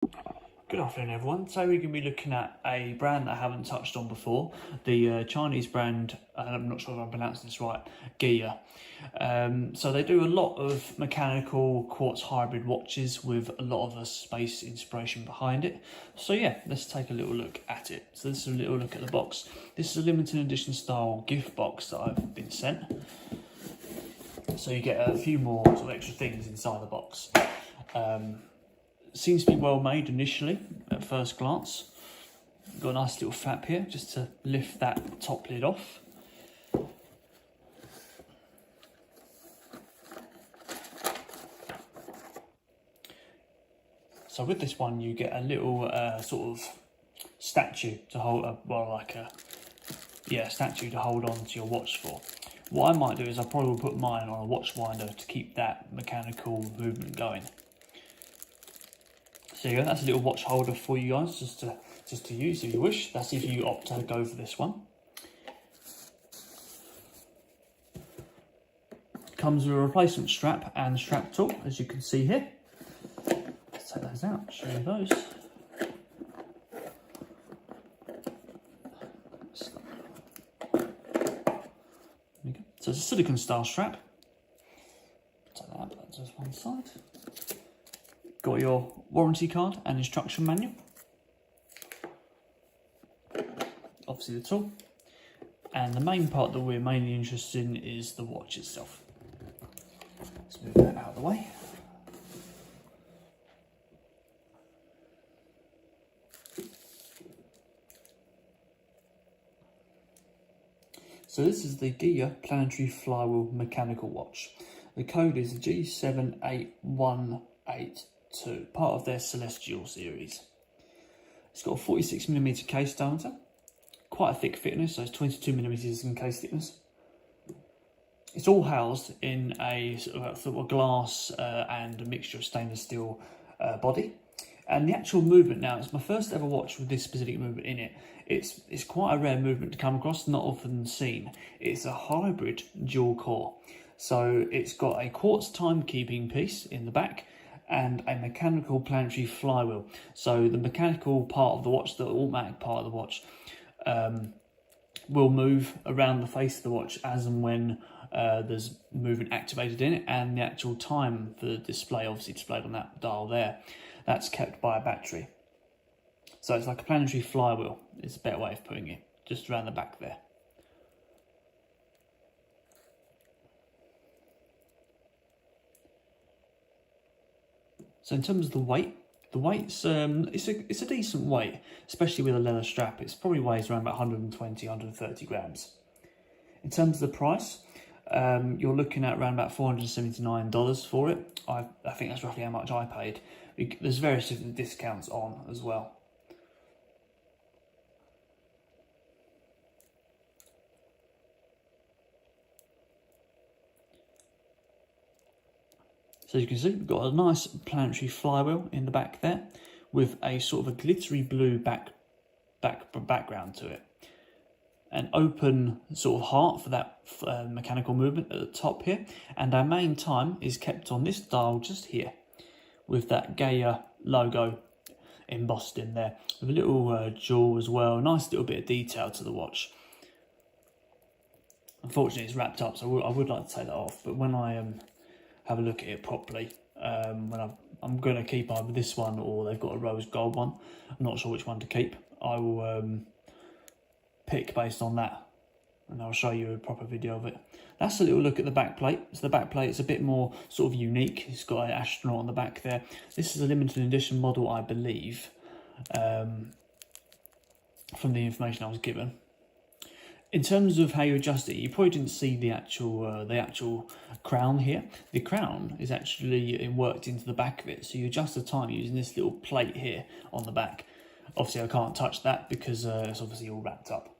Good afternoon everyone. Today we're going to be looking at a brand that I haven't touched on before, the Chinese brand, I'm not sure if I'm pronouncing this right, GEYA. So they do a lot of mechanical quartz hybrid watches with a lot of the space inspiration behind it. So yeah, let's take a little look at it. So this is a little look at the box. This is a limited edition style gift box that I've been sent. So you get a few more sort of extra things inside the box. Seems to be well made initially at first glance. Got a nice little flap here just to lift that top lid off. So with this one you get a little sort of statue to hold, statue to hold on to your watch for. What I might do is I probably will put mine on a watch winder to keep that mechanical movement going. So yeah, that's a little watch holder for you guys, just to use if you wish. That's if you opt to go for this one. Comes with a replacement strap and strap tool, as you can see here. Let's take those out, show you those. There we go. So it's a silicone style strap. Take that out, put that to one side. Got your warranty card and instruction manual. Obviously the tool. And the main part that we're mainly interested in is the watch itself. Let's move that out of the way. So this is the GEYA Planetary Flywheel Mechanical Watch. The code is G78182, part of their Celestial series. It's got a 46mm case diameter, quite a thick thickness, so it's 22mm in case thickness. It's all housed in a sort of glass and a mixture of stainless steel body. And the actual movement now, it's my first ever watch with this specific movement in it. It's quite a rare movement to come across, not often seen. It's a hybrid dual core. So it's got a quartz timekeeping piece in the back and a mechanical planetary flywheel. So the mechanical part of the watch, the automatic part of the watch, will move around the face of the watch as and when there's movement activated in it, and the actual time for the display, obviously displayed on that dial there, that's kept by a battery. So it's like a planetary flywheel, is a better way of putting it, just around the back there. So in terms of the weight's it's a decent weight, especially with a leather strap. It probably weighs around about 120, 130 grams. In terms of the price, you're looking at around about $479 for it. I think that's roughly how much I paid. There's various different discounts on as well. So as you can see, we've got a nice planetary flywheel in the back there with a sort of a glittery blue background to it. An open sort of heart for that mechanical movement at the top here. And our main time is kept on this dial just here with that GEYA logo embossed in there. With a little jewel as well, a nice little bit of detail to the watch. Unfortunately it's wrapped up, so I would like to take that off, but when I have a look at it properly, I'm going to keep either this one or they've got a rose gold one. I'm not sure which one to keep. I will pick based on that, and I'll show you a proper video of it. That's a little look at the back plate. So the back plate is a bit more sort of unique. It's got an astronaut on the back there. This is a limited edition model, I believe, from the information I was given. In terms of how you adjust it, you probably didn't see the actual crown here. The crown is actually worked into the back of it, so you adjust the time using this little plate here on the back. Obviously I can't touch that because it's obviously all wrapped up.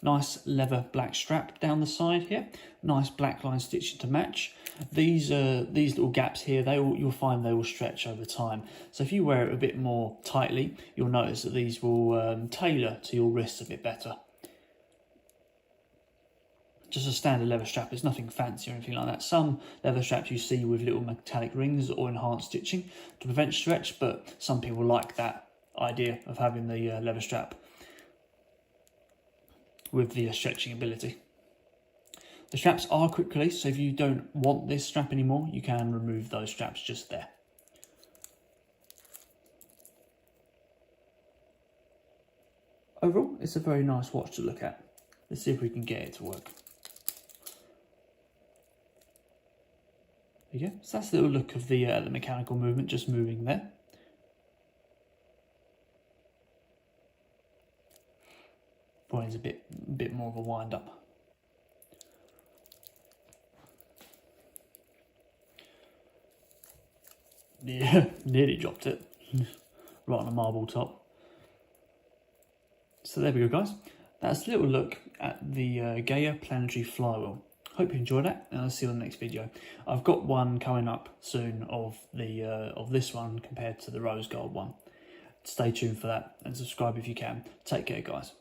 Nice leather black strap down the side here. Nice black line stitching to match. These little gaps here, you'll find they will stretch over time. So if you wear it a bit more tightly, you'll notice that these will tailor to your wrists a bit better. just a standard leather strap. It's nothing fancy or anything like that. Some leather straps you see with little metallic rings or enhanced stitching to prevent stretch, but some people like that idea of having the leather strap with the stretching ability. The straps are quick release, so if you don't want this strap anymore, you can remove those straps just there. Overall, it's a very nice watch to look at. Let's see if we can get it to work. There you go. So that's the little look of the mechanical movement, just moving there. Probably needs a bit more of a wind up. Yeah, nearly dropped it. Right on the marble top. So there we go, guys. That's a little look at the GEYA Planetary Flywheel. Hope you enjoyed that, and I'll see you on the next video. I've got one coming up soon of the of this one compared to the rose gold one. Stay tuned for that and subscribe if you can. Take care, guys.